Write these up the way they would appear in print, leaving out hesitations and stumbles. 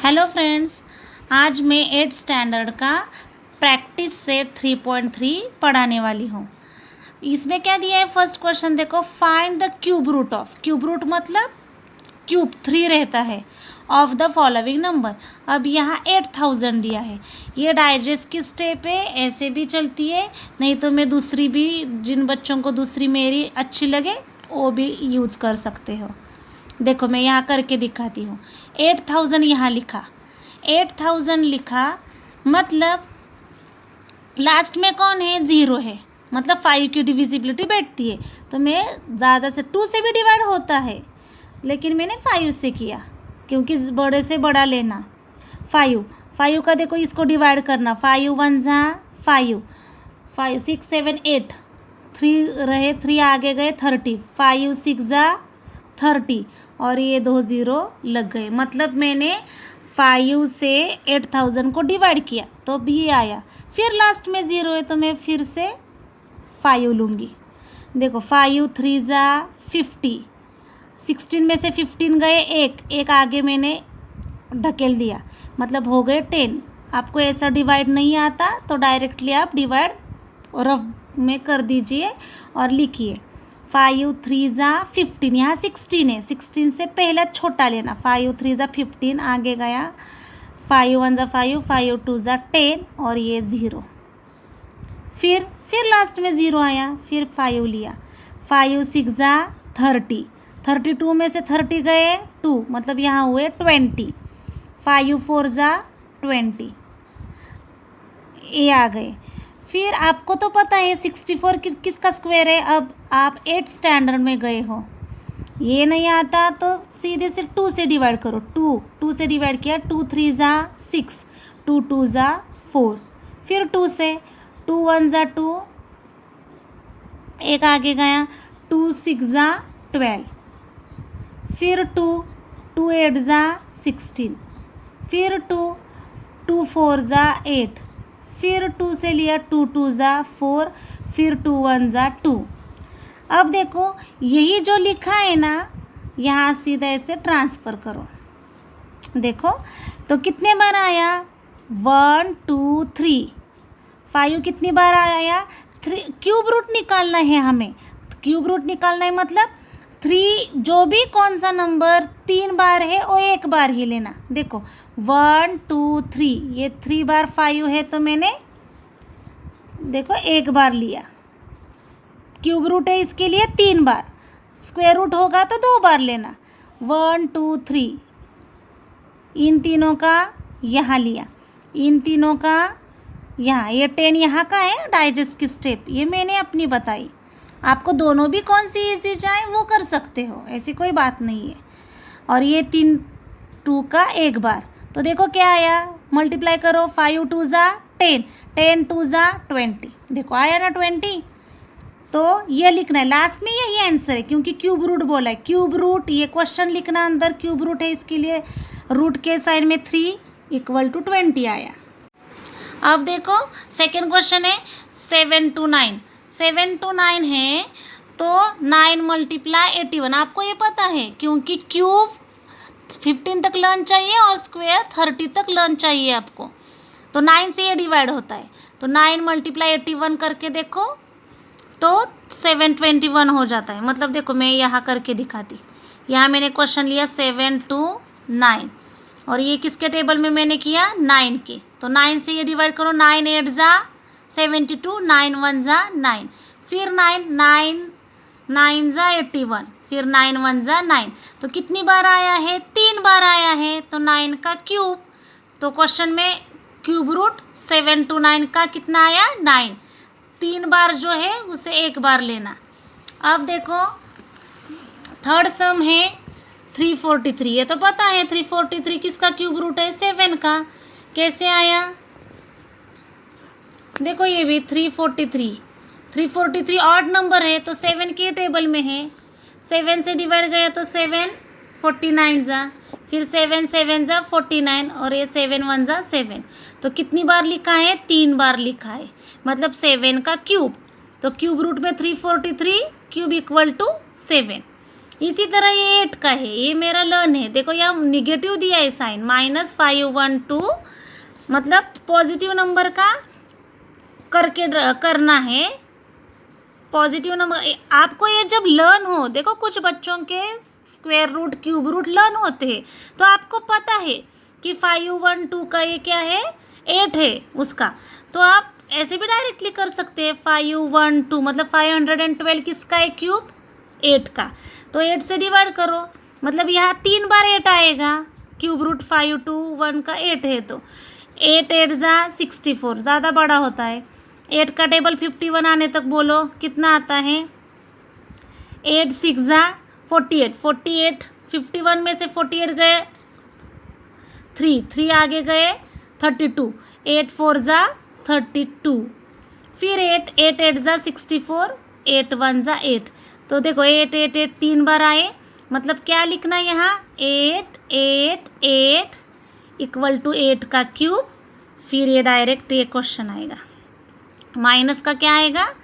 Hello friends, आज मैं 8th standard का प्रैक्टिस सेट 3.3 पढ़ाने वाली हूँ। इसमें क्या दिया है, फर्स्ट क्वेश्चन देखो, find the cube root of, cube root मतलब क्यूब 3 रहता है, ऑफ द फॉलोइंग नंबर। अब यहाँ 8000 दिया है। ये डाइजेस्ट की स्टेप है, ऐसे भी चलती है, नहीं तो मैं दूसरी भी, जिन बच्चों को दूसरी मेरी अच्छी लगे वो भी यूज़ कर सकते हो। देखो मैं यहाँ करके दिखाती हूँ। 8000 यहाँ लिखा, 8000 लिखा मतलब लास्ट में कौन है, 0 है, मतलब 5 की डिविजिबिलिटी बैठती है। तो मैं ज़्यादा से 2 से भी डिवाइड होता है, लेकिन मैंने 5 से किया क्योंकि बड़े से बड़ा लेना। 5 का देखो, इसको डिवाइड करना, 5 1 जा 5, 5 6 7 8, 3 रहे, 3 आगे गए 30, 5 6 जा 30 और ये 2 0 लग गए। मतलब मैंने 5 से 8000 को डिवाइड किया तो भी आया। फिर लास्ट में 0 है तो मैं फिर से 5 लूँगी। देखो 5 3 जा 50, 16 में से 15 गए, एक आगे मैंने ढकेल दिया, मतलब हो गए 10। आपको ऐसा डिवाइड नहीं आता तो डायरेक्टली आप डिवाइड रफ में कर दीजिए और लिखिए 5 3 जा 15, यहाँ 16 है, 16 से पहला छोटा लेना, 5 3 जा 15 आगे गया, 5 1 जा 5, 5 2 जा 10 और ये 0। फिर लास्ट में 0 आया, फिर 5 लिया, 5 6 जा 30, 32 में से 30 गए 2, मतलब यहाँ हुए 20, 5 4 जा 20, ये आ गए। फिर आपको तो पता है 64 किसका स्क्वायर है। अब आप 8th स्टैंडर्ड में गए हो, ये नहीं आता तो सीधे से 2 से डिवाइड करो। 2 से डिवाइड किया, 2 3 जा 6, 2 2 जा 4, फिर 2 से 2 1 जा 2, एक आगे गया, 2 6 जा 12, फिर 2 8 जा 16, फिर 2 4 जा 8, फिर 2 से लिया, 2 2 जा 4, फिर 2 1 जा 2। अब देखो यही जो लिखा है ना, यहाँ सीधा ऐसे ट्रांसफ़र करो। देखो तो कितने बार आया, 1 2 3, 5 कितनी बार आया, 3। क्यूब रूट निकालना है हमें, क्यूब रूट निकालना है मतलब 3, जो भी कौन सा नंबर 3 बार है वो एक बार ही लेना। देखो 1 2 3, ये 3 बार 5 है तो मैंने देखो एक बार लिया। क्यूब रूट है इसके लिए 3 बार, स्क्वायर रूट होगा तो 2 बार लेना। 1 2 3, इन तीनों का यहाँ लिया, इन तीनों का यहाँ, ये 10 यहाँ का है, डाइजेस्ट की स्टेप ये मैंने अपनी बताई। आपको दोनों भी कौन सी ईजी जाए वो कर सकते हो, ऐसी कोई बात नहीं है। और ये 3 2 का एक बार, तो देखो क्या आया, मल्टीप्लाई करो, 5 2 जा 10, 10 2 जा 20, देखो आया ना 20। तो ये लिखना है, लास्ट में यही आंसर है क्योंकि क्यूब रूट बोला है। क्यूब रूट, ये क्वेश्चन लिखना, अंदर क्यूब रूट है, इसके लिए रूट के साइड में 3 = 20 आया। अब देखो सेकेंड क्वेश्चन है 7 to 9, 7 to 9 है तो 9 × 81। आपको ये पता है क्योंकि क्यूब 15 तक लर्न चाहिए और स्क्वायर 30 तक लर्न चाहिए आपको, तो 9 से ये डिवाइड होता है। तो 9 × 81 करके देखो तो 721 हो जाता है। मतलब देखो मैं यहाँ करके दिखाती, यहाँ मैंने क्वेश्चन लिया 7 to 9 और ये किसके टेबल में मैंने किया, 9 के, तो 9 से ये डिवाइड करो, 9 8 जा 72, 9 1 जा 9, फिर 9 जा 81, फिर 9 1 जा 9। तो कितनी बार आया है, 3 बार आया है, तो 9 का क्यूब। तो क्वेश्चन में क्यूब रूट 7 to 9 का कितना आया, 9। 3 बार जो है उसे एक बार लेना। अब देखो थर्ड सम है 343, ये तो पता है 343 किसका क्यूब रूट है, 7 का। कैसे आया, देखो ये भी 343 ऑड नंबर है तो 7 के टेबल में है, 7 से डिवाइड गया तो 7 49 जा, फिर 7 7 जा 49 और ये 7 1 जा 7। तो कितनी बार लिखा है, 3 बार लिखा है, मतलब 7 का क्यूब। तो क्यूब रूट में 343 क्यूब = 7। इसी तरह ये 8 का है, ये मेरा लर्न है। देखो यहाँ निगेटिव दिया है साइन, -512, मतलब पॉजिटिव नंबर का करके करना है। पॉजिटिव नंबर आपको ये जब लर्न हो, देखो कुछ बच्चों के square root cube root learn होते हैं, तो आपको पता है कि 512 का ये क्या है, 8 है उसका, तो आप ऐसे भी डायरेक्टली कर सकते हैं। 512 मतलब 512 किसका है, क्यूब 8 का, तो 8 से डिवाइड करो, मतलब यहाँ 3 बार 8 आएगा। क्यूब रूट 521 का 8 है, तो 8 8 जा 64, ज़्यादा बड़ा होता है। 8 का टेबल 51 आने तक बोलो कितना आता है, 8 6 जा 48, 48 51 में से 48 गए, 3 आगे गए 32, 8 4 जा 32, फिर 8 8 जा 64, 8 1 जा 8। तो देखो 8 8 8 3 बार आए, मतलब क्या लिखना यहाँ, 8 8 8 इक्वल टू 8 का क्यूब। फिर ये डायरेक्ट ये क्वेश्चन आएगा, माइनस का क्या आएगा,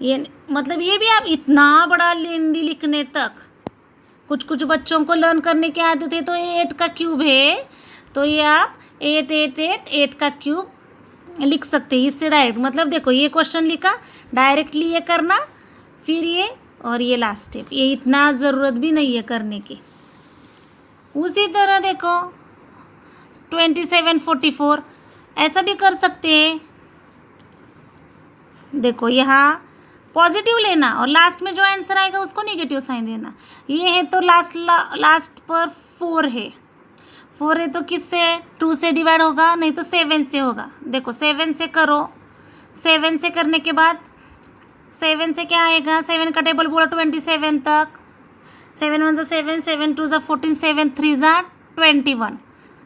ये मतलब ये भी आप इतना बड़ा लेंदी लिखने तक, कुछ बच्चों को लर्न करने की आदत है, तो ये 8 का क्यूब है, तो ये आप 8 8 8 8 का क्यूब लिख सकते हैं इससे डायरेक्ट। मतलब देखो ये क्वेश्चन लिखा, डायरेक्टली ये करना, फिर ये और ये लास्ट स्टेप, ये इतना ज़रूरत भी नहीं है करने की। उसी तरह देखो 27 44 ऐसा भी कर सकते हैं। देखो यहाँ पॉजिटिव लेना और लास्ट में जो आंसर आएगा उसको नेगेटिव साइन देना। ये है तो लास्ट पर 4 है, 4 है तो किससे, 2 से डिवाइड होगा, नहीं तो 7 से होगा। देखो 7 से करो, 7 से करने के बाद 7 से क्या आएगा, 7 का टेबल बोला 27 तक, 7 1 जा 7, 7 2 जा 14, 7 3 जा 21,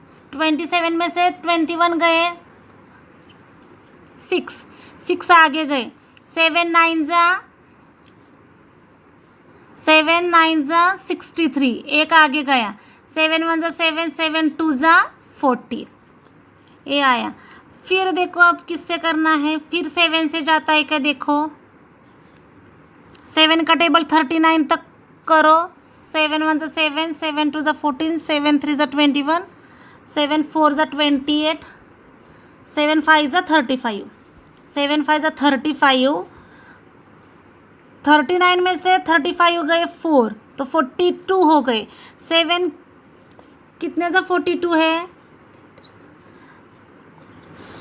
27 में से 21 गए 6 आगे गए, 7 9 जा 63, एक आगे गया, 7 1 जा 7, 7 2 जा 40, ये आया। फिर देखो अब किससे करना है, फिर 7 से जाता है क्या, देखो 7 का टेबल 39 तक करो, 7 1 जा 7, 7 2 जा 14, 7 3 जा 21, 7 4 जा 28, 7 5 जा 35, 7 5 जा 35, 39 में से 35 गए 4, तो 42 हो गए। 7 कितने जा 42 है,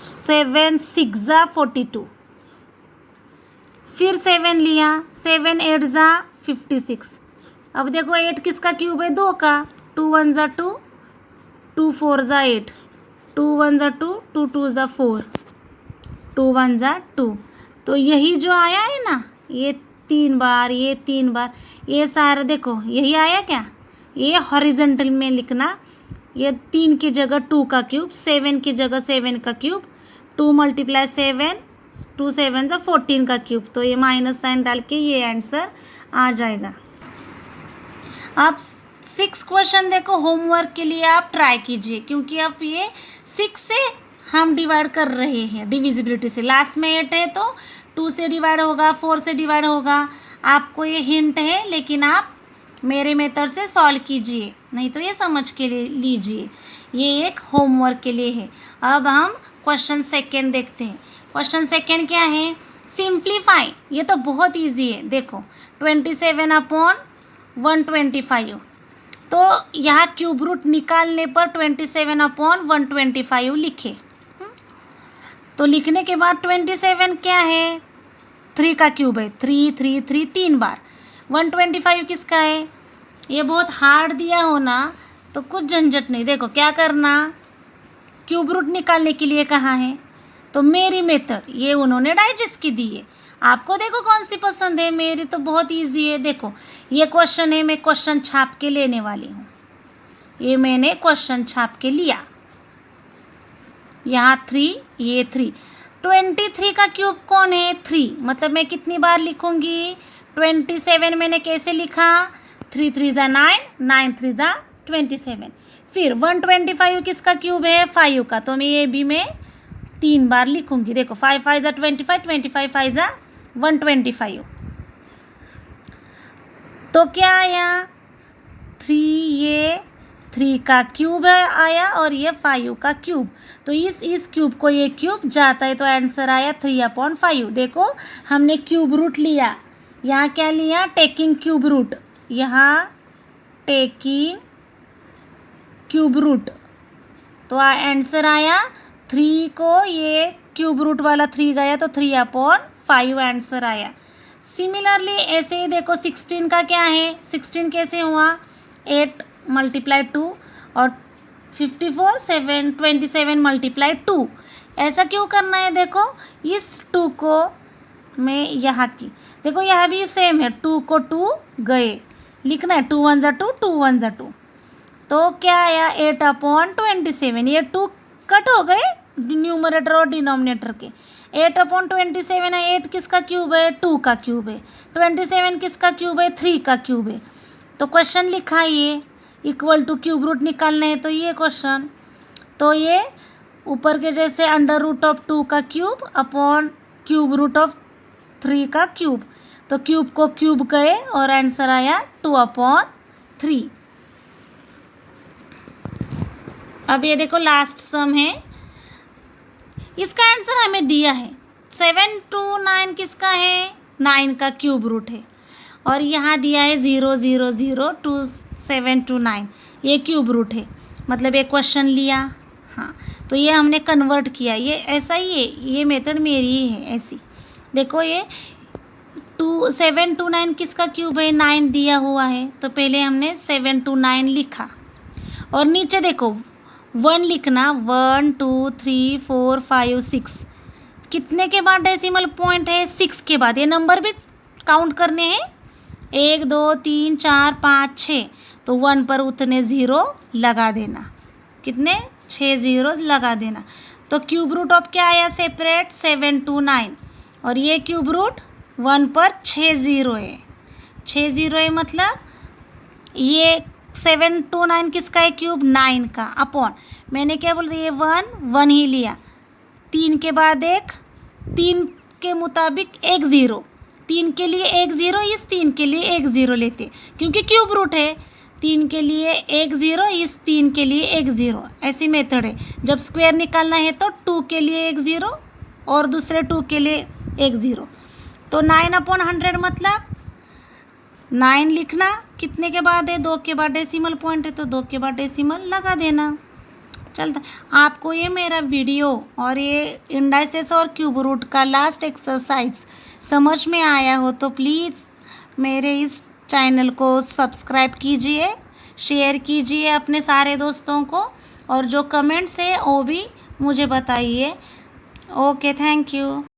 7 6 जा 42, फिर 7 लिया, 7 8 जा 56। अब देखो 8 किसका क्यूब है, 2 का, 2 1 जा 2, 2 4 जा 8, 2 1 जा 2, 2 2 जा 4, 2 1 जा 2। तो यही जो आया है ना, ये 3 बार, ये 3 बार, ये सारा देखो यही आया क्या, ये हॉरिजॉन्टल में लिखना, ये 3 की जगह 2 का क्यूब, 7 की जगह 7 का क्यूब, 2 × 7, 2 7 जा 14 का क्यूब, तो ये माइनस साइन डाल के ये आंसर आ जाएगा। आप 6 क्वेश्चन देखो होमवर्क के लिए आप ट्राई कीजिए, क्योंकि आप ये 6 से हम डिवाइड कर रहे हैं डिविजिबिलिटी से। लास्ट में 8 है तो 2 से डिवाइड होगा, 4 से डिवाइड होगा। आपको ये हिंट है, लेकिन आप मेरे मेथड से सॉल्व कीजिए, नहीं तो ये समझ के लीजिए, ये एक होमवर्क के लिए है। अब हम क्वेश्चन सेकेंड देखते हैं। क्वेश्चन सेकेंड क्या है, सिंप्लीफाई। ये तो बहुत ईजी है, देखो 27/125, तो यहाँ क्यूब रूट निकालने पर 27/125 लिखे। तो लिखने के बाद 27 क्या है, 3 का क्यूब है, 3 3 3 3 बार। 125 किसका है, ये बहुत हार्ड दिया हो ना, तो कुछ झंझट नहीं। देखो क्या करना, क्यूब रूट निकालने के लिए कहा है, तो मेरी मेथड ये उन्होंने डाइजेस्ट की दी है। आपको देखो कौन सी पसंद है, मेरी तो बहुत इजी है। देखो ये क्वेश्चन है, मैं क्वेश्चन छाप के लेने वाली हूँ, ये मैंने क्वेश्चन छाप के लिया। यहाँ 3, ये 3, 23 का क्यूब कौन है, 3, मतलब मैं कितनी बार लिखूंगी, 27 मैंने कैसे लिखा, 3 3 जा 9, 9 3 जा 27। फिर 125 किसका क्यूब है, 5 का, तो मैं ये भी मैं 3 बार लिखूंगी। देखो 5 5 जा 25, 25 5 जा 125। तो क्या आया, 3 ये 3 का क्यूब है आया और ये 5 का क्यूब। तो इस क्यूब को ये क्यूब जाता है तो आंसर आया 3/5। देखो हमने क्यूब रूट लिया, यहाँ क्या लिया, टेकिंग क्यूब रूट, यहाँ टेकिंग क्यूब रूट, तो आंसर आया 3 को ये क्यूब रूट वाला 3 गया तो 3/5 आंसर आया। सिमिलरली ऐसे ही देखो 16 का क्या है, 16 कैसे हुआ, 8 × 2 और 54 7 27 × 2। ऐसा क्यों करना है, देखो इस 2 को मैं यहाँ की, देखो यहाँ भी सेम है, 2 को 2 गए, लिखना है 2 1 2 2 1 2, तो क्या आया 8/27। ये 2 कट हो गए न्यूमरेटर और डिनोमिनेटर के। 8/27 है, 8 किसका क्यूब है, 2 का क्यूब है, 27 किसका क्यूब है, 3 का क्यूब है। तो क्वेश्चन लिखा ये इक्वल टू क्यूब रूट निकालने हैं, तो ये क्वेश्चन, तो ये ऊपर के जैसे √2 का cube upon cube root of 3 का क्यूब, तो क्यूब को क्यूब गए और आंसर आया 2/3। अब ये देखो लास्ट सम है, इसका आंसर हमें दिया है 7 to 9 किसका है, 9 का क्यूब रूट है, और यहाँ दिया है 0 0 0 2 7 to 9, ये क्यूब रूट है, मतलब एक क्वेश्चन लिया, हाँ तो ये हमने कन्वर्ट किया, ये ऐसा ही है, ये मेथड मेरी ही है ऐसी। देखो ये 7 to 9 किसका क्यूब है, 9 दिया हुआ है, तो पहले हमने 7 to 9 लिखा, और नीचे देखो 1 लिखना, 1 2 3 4 5 6, कितने के बाद डेसिमल पॉइंट है, 6 के बाद। ये नंबर भी काउंट करने हैं, 1 2 3 4 5 6, तो 1 पर उतने 0 लगा देना, कितने 6 0 लगा देना। तो क्यूब रूट ऑफ क्या आया सेपरेट, 7 to 9, और ये क्यूब रूट 1 पर 6 0 है, 6 0 है, मतलब ये 7 to 9 किसका है क्यूब, 9 का, अपॉन मैंने क्या बोल दिया, 1 ही लिया, 3 के बाद 1, 3 के मुताबिक 1 0, 3 के लिए 1 0, इस 3 के लिए 1 0 लेते क्योंकि क्यूब रूट है, 3 के लिए 1 0, इस 3 के लिए 1 0, ऐसी मेथड है। जब स्क्वायर निकालना है तो 2 के लिए 1 0 और दूसरे 2 के लिए 1 0, तो 9/100 मतलब 9 लिखना, कितने के बाद है, 2 के बाद डेसिमल पॉइंट है, तो 2 के बाद डेसिमल लगा देना। चलता, आपको ये मेरा वीडियो और ये इंडाइसेस और क्यूब रूट का लास्ट एक्सरसाइज समझ में आया हो तो प्लीज़ मेरे इस चैनल को सब्सक्राइब कीजिए, शेयर कीजिए अपने सारे दोस्तों को, और जो कमेंट्स है वो भी मुझे बताइए। Okay, thank you.